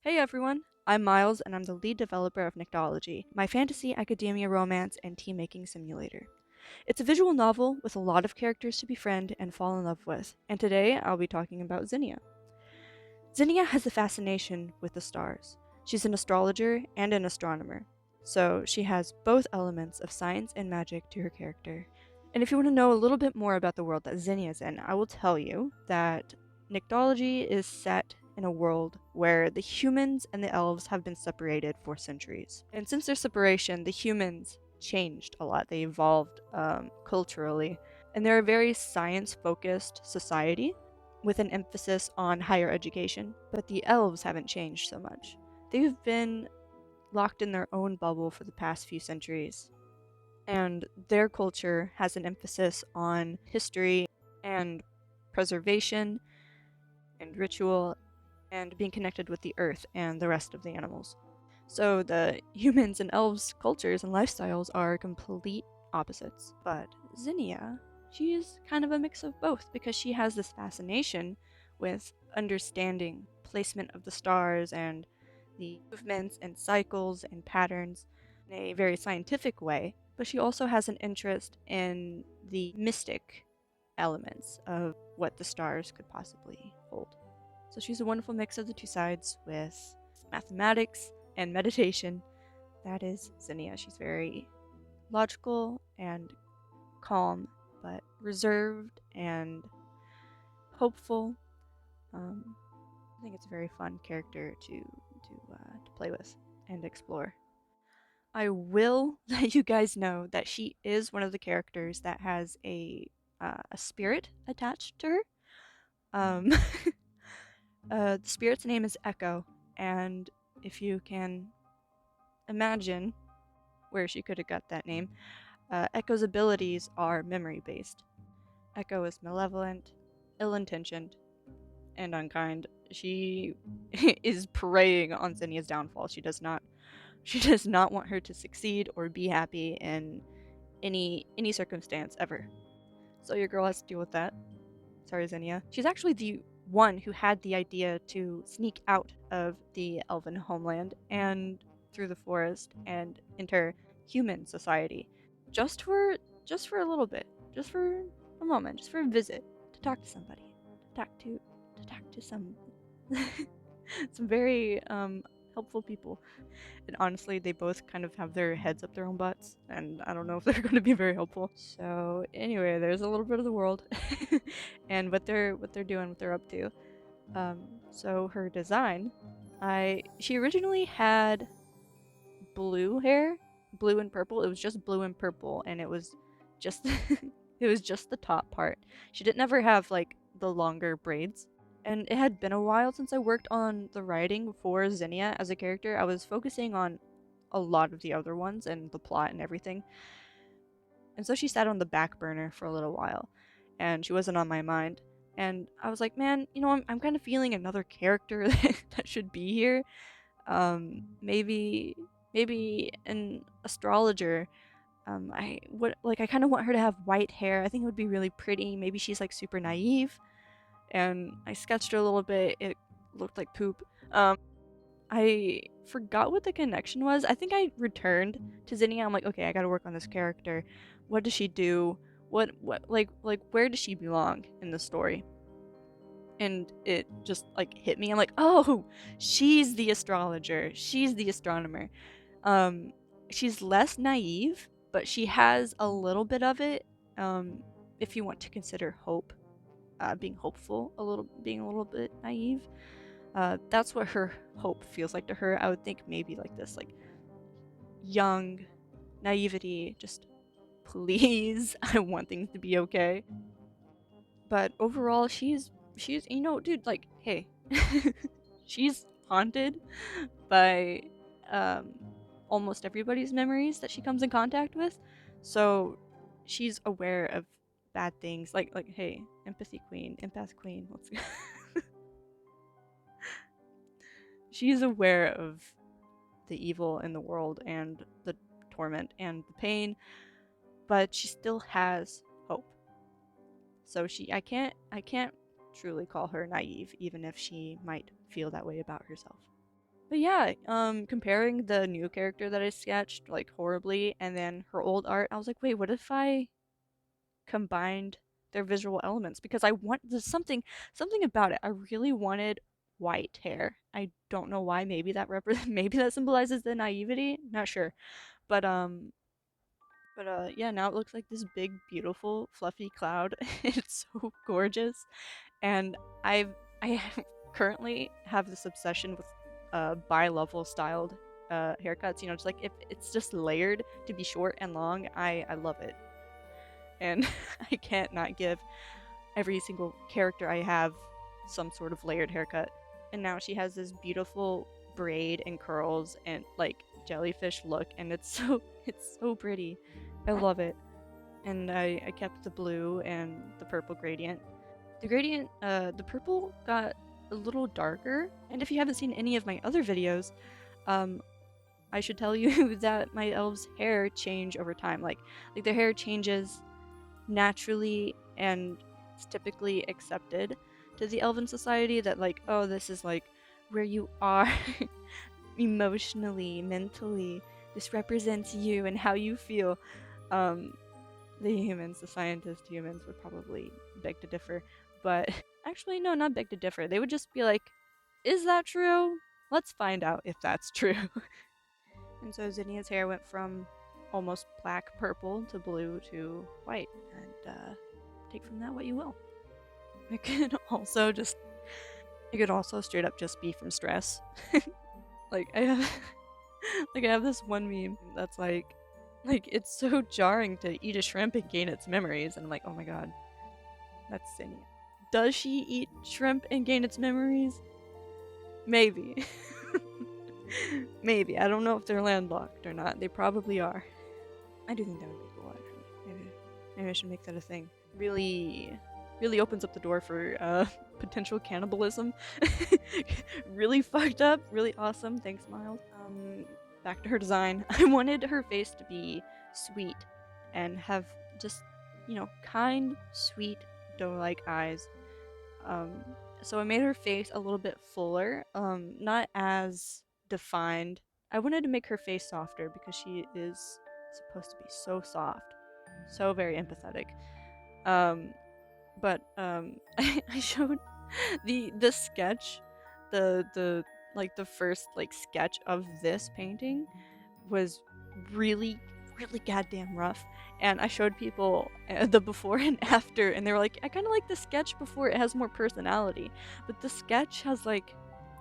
Hey everyone, I'm Miles and I'm the lead developer of Nyctology, my fantasy academia romance and team-making simulator. It's a visual novel with a lot of characters to befriend and fall in love with, and today I'll be talking about Zinnia. Zenia has a fascination with the stars. She's an astrologer and an astronomer, so she has both elements of science and magic to her character. And if you want to know a little bit more about the world that Zinnia is in, I will tell you that Nyctology is set in a world where the humans and the elves have been separated for centuries. And since their separation, the humans changed a lot. They evolved culturally. And they're a very science focused society with an emphasis on higher education. But the elves haven't changed so much. They've been locked in their own bubble for the past few centuries. And their culture has an emphasis on history and preservation and ritual and being connected with the earth and the rest of the animals. So the humans and elves' cultures and lifestyles are complete opposites. But Zinnia, she is kind of a mix of both because she has this fascination with understanding placement of the stars and the movements and cycles and patterns in a very scientific way, but she also has an interest in the mystic elements of what the stars could possibly hold. So she's a wonderful mix of the two sides with mathematics and meditation. That is Zinnia. She's very logical and calm, but reserved and hopeful. I think it's a very fun character to play with and explore. I will let you guys know that she is one of the characters that has a spirit attached to her. Um, the spirit's name is Ekko, and if you can imagine where she could have got that name, Ekko's abilities are memory based. Ekko is malevolent, ill intentioned, and unkind. She is preying on Zinnia's downfall. She does not want her to succeed or be happy in any circumstance ever. So your girl has to deal with that. Sorry, Zenia. She's actually the one who had the idea to sneak out of the elven homeland and through the forest and enter human society, just for just for a little bit, just for a moment, just for a visit, to talk to somebody, to talk to some some very helpful people. And honestly, they both kind of have their heads up their own butts, and I don't know if they're going to be very helpful. So anyway, there's a little bit of the world, and what they're doing, what they're up to. So her design, she originally had blue hair, blue and purple. It was just blue and purple, and it was just it was just the top part. She didn't ever have like the longer braids. And it had been a while since I worked on the writing for Zenia as a character. I was focusing on a lot of the other ones and the plot and everything. And so she sat on the back burner for a little while, and she wasn't on my mind. And I was like, man, I'm kind of feeling another character that should be here. Maybe an astrologer. I kind of want her to have white hair. I think it would be really pretty. Maybe she's like super naive. And I sketched her a little bit. It looked like poop. I forgot what the connection was. I think I returned to Zinnia. I'm like, okay, I gotta work on this character. What does she do? What like where does she belong in the story? And it just like hit me. I'm like, oh, she's the astrologer. She's the astronomer. Um, she's less naive, but she has a little bit of it. If you want to consider hope, being hopeful, being a little bit naive. That's what her hope feels like to her. I would think maybe like this, like young naivety, just please, I want things to be okay. But overall, she's dude, like, hey, she's haunted by um almost everybody's memories that she comes in contact with. So she's aware of bad things. Like hey, empathy queen, empath queen. Let's she's aware of the evil in the world and the torment and the pain, but she still has hope. So I can't truly call her naive, even if she might feel that way about herself. But yeah, comparing the new character that I sketched like horribly and then her old art, I was like, wait, what if I combined their visual elements? Because there's something about it. I really wanted white hair. I don't know why. Maybe that maybe that symbolizes the naivety. Not sure. But yeah, now it looks like this big, beautiful, fluffy cloud. It's so gorgeous, and I currently have this obsession with bi-level styled haircuts. You know, just like if it's just layered to be short and long, I love it, and I can't not give every single character I have some sort of layered haircut. And now she has this beautiful braid and curls and like jellyfish look, and it's so pretty. I love it. And I kept the blue and the purple gradient. The purple got a little darker. And if you haven't seen any of my other videos, um, I should tell you that my elves' hair change over time. Like their hair changes naturally, and it's typically accepted to the elven society that like, oh, this is like where you are emotionally, mentally. This represents you and how you feel. Um, the scientist humans would probably beg to differ, but actually, no, not beg to differ. They would just be like, is that true? Let's find out if that's true. And so Zinnia's hair went from almost black purple to blue to white, and take from that what you will. It could also just, it could also straight up just be from stress. Like I have, like I have this one meme that's like it's so jarring to eat a shrimp and gain its memories, and I'm like, oh my god, that's Zenia. Does she eat shrimp and gain its memories? Maybe. Maybe. I don't know if they're landlocked or not. They probably are. I do think that would be cool, actually. Maybe I should make that a thing. Really opens up the door for potential cannibalism. Really fucked up. Really awesome. Thanks, Miles. Back to her design. I wanted her face to be sweet and have just, you know, kind, sweet, doe-like eyes. Um, so I made her face a little bit fuller, not as defined. I wanted to make her face softer because she is supposed to be so soft, so very empathetic. Um, but I showed the sketch, the like the first like sketch of this painting was really goddamn rough, and I showed people the before and after, and they were like, I kind of like the sketch before, it has more personality, but the sketch has like,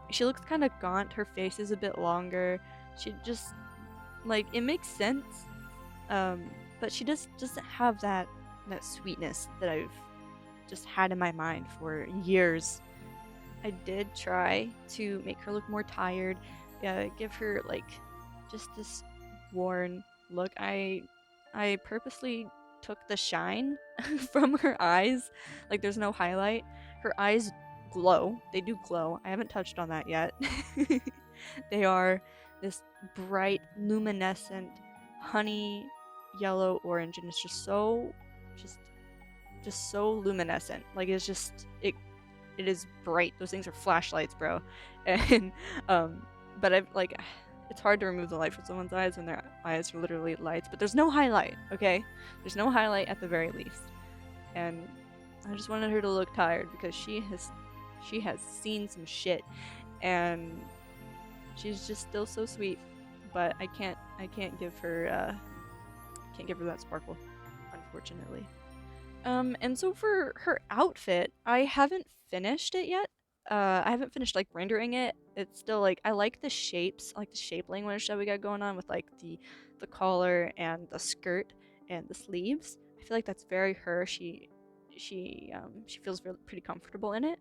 she looks kind of gaunt, her face is a bit longer, she just like, it makes sense, but she just doesn't have that sweetness that I've just had in my mind for years. I did try to make her look more tired, give her like just this worn look. I purposely took the shine from her eyes. Like there's no highlight. Her eyes glow. They do glow. I haven't touched on that yet. They are this bright, luminescent, honey yellow orange, and it's just just so luminescent. Like it's just it is bright. Those things are flashlights, bro. And but I've like, it's hard to remove the light from someone's eyes when their eyes are literally lights, but there's no highlight, okay? There's no highlight at the very least. And I just wanted her to look tired because she has seen some shit, and she's just still so sweet, but I can't give her that sparkle, unfortunately. And so for her outfit, I haven't finished it yet. I haven't finished like rendering it. It's still like, I like the shapes, I like the shape language that we got going on with like the collar and the skirt and the sleeves. I feel like that's very her. She feels really pretty comfortable in it.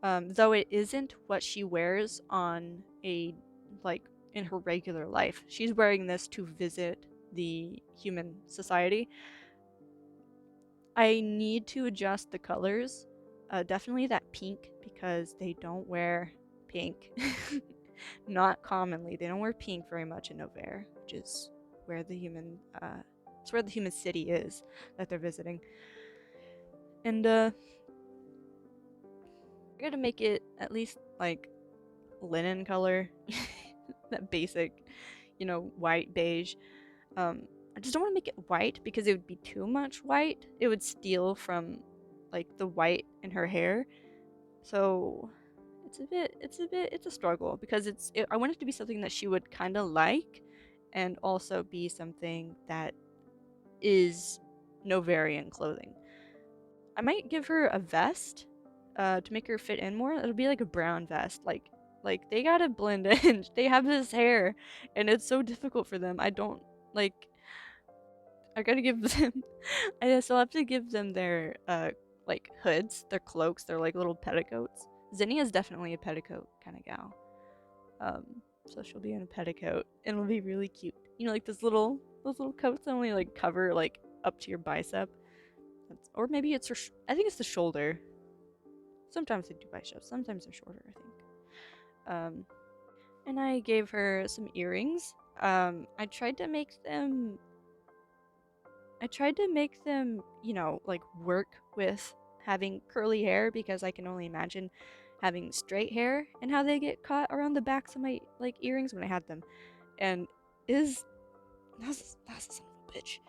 Though it isn't what she wears on a like in her regular life. She's wearing this to visit the human society. I need to adjust the colors. Definitely that pink, because they don't wear pink. Not commonly. They don't wear pink very much in Novair, which is where it's where the human city is that they're visiting. And I gotta make it at least like linen color, that basic, white beige. I just don't want to make it white because it would be too much white. It would steal from like the white in her hair. So it's a struggle because I want it to be something that she would kind of like, and also be something that is Novarian clothing. I might give her a vest, to make her fit in more. It'll be like a brown vest, like they gotta blend in. They have this hair, and it's so difficult for them. I don't like. I gotta give them. I still have to give them their like hoods, their cloaks, their like little petticoats. Zinnia is definitely a petticoat kind of gal. Um, so she'll be in a petticoat, and it'll be really cute. Like those little coats that only like cover like up to your bicep. Or maybe it's her. I think it's the shoulder. Sometimes they do biceps. Sometimes they're shorter. I think. And I gave her some earrings. I tried to make them. Like work with having curly hair because I can only imagine having straight hair and how they get caught around the backs of my like earrings when I had them. And is that's a son of a bitch.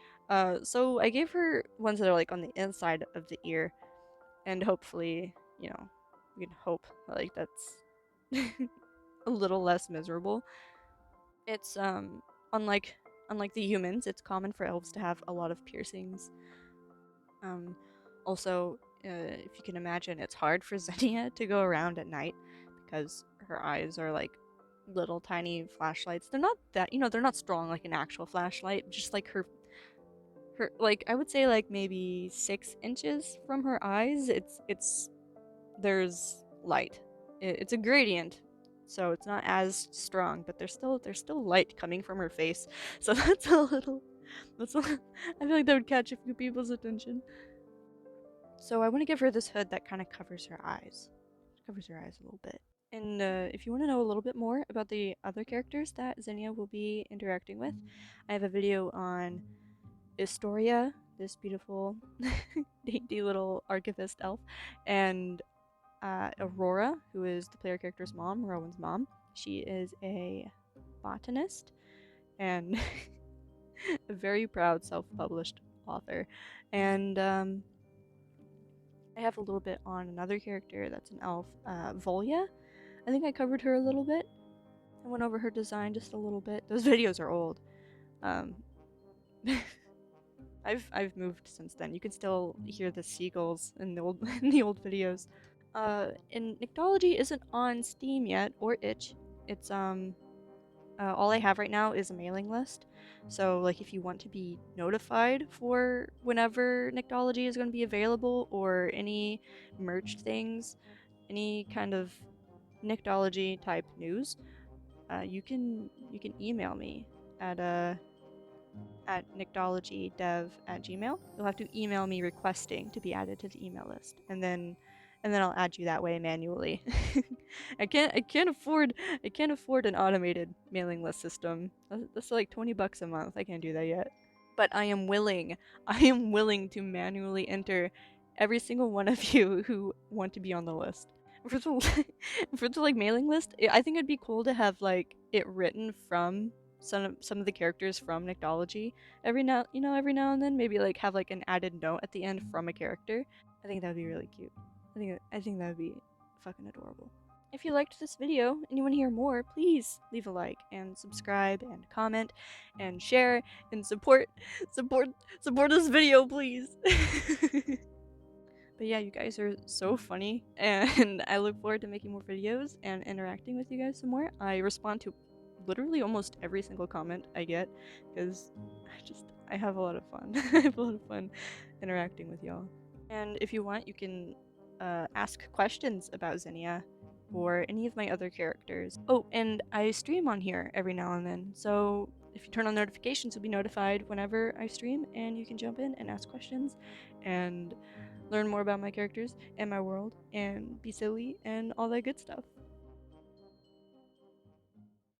So I gave her ones that are like on the inside of the ear, and hopefully, we can hope like that's a little less miserable. It's unlike unlike the humans, it's common for elves to have a lot of piercings. Um, Also, if you can imagine, it's hard for Zenia to go around at night because her eyes are like little tiny flashlights. They're not that, they're not strong like an actual flashlight. Just like her like I would say like maybe 6 inches from her eyes, it's there's light. It's a gradient, so it's not as strong, but there's still light coming from her face. So that's a little. I feel like that would catch a few people's attention. So I want to give her this hood that kind of covers her eyes. Covers her eyes a little bit. And if you want to know a little bit more about the other characters that Zenia will be interacting with, I have a video on Historia, this beautiful, dainty little archivist elf, and Aurora, who is the player character's mom, Rowan's mom. She is a botanist and a very proud self-published author. And I have a little bit on another character that's an elf, Volya. I think I covered her a little bit. I went over her design just a little bit. Those videos are old. Um, I've moved since then. You can still hear the seagulls in the old in the old videos. And Nyctology isn't on Steam yet or Itch. It's all I have right now is a mailing list. So like if you want to be notified for whenever Nyctology is going to be available or any merch things, any kind of Nyctology type news, you can email me at nyctologydev@gmail. You'll have to email me requesting to be added to the email list, and then I'll add you that way manually. I can't afford an automated mailing list system. That's like $20 a month. I can't do that yet. But I am willing. I am willing to manually enter every single one of you who want to be on the list. For the for the like mailing list, I think it'd be cool to have like it written from some of the characters from Nyctology every now and then, maybe like have like an added note at the end from a character. I think that would be really cute. I think that would be fucking adorable. If you liked this video and you want to hear more, please leave a like and subscribe and comment and share and support support this video, please. But yeah, you guys are so funny, and I look forward to making more videos and interacting with you guys some more. I respond to literally almost every single comment I get because I have a lot of fun. I have a lot of fun interacting with y'all. And if you want, you can ask questions about Zenia or any of my other characters. Oh, and I stream on here every now and then, so if you turn on notifications, you'll be notified whenever I stream, and you can jump in and ask questions and learn more about my characters and my world and be silly and all that good stuff.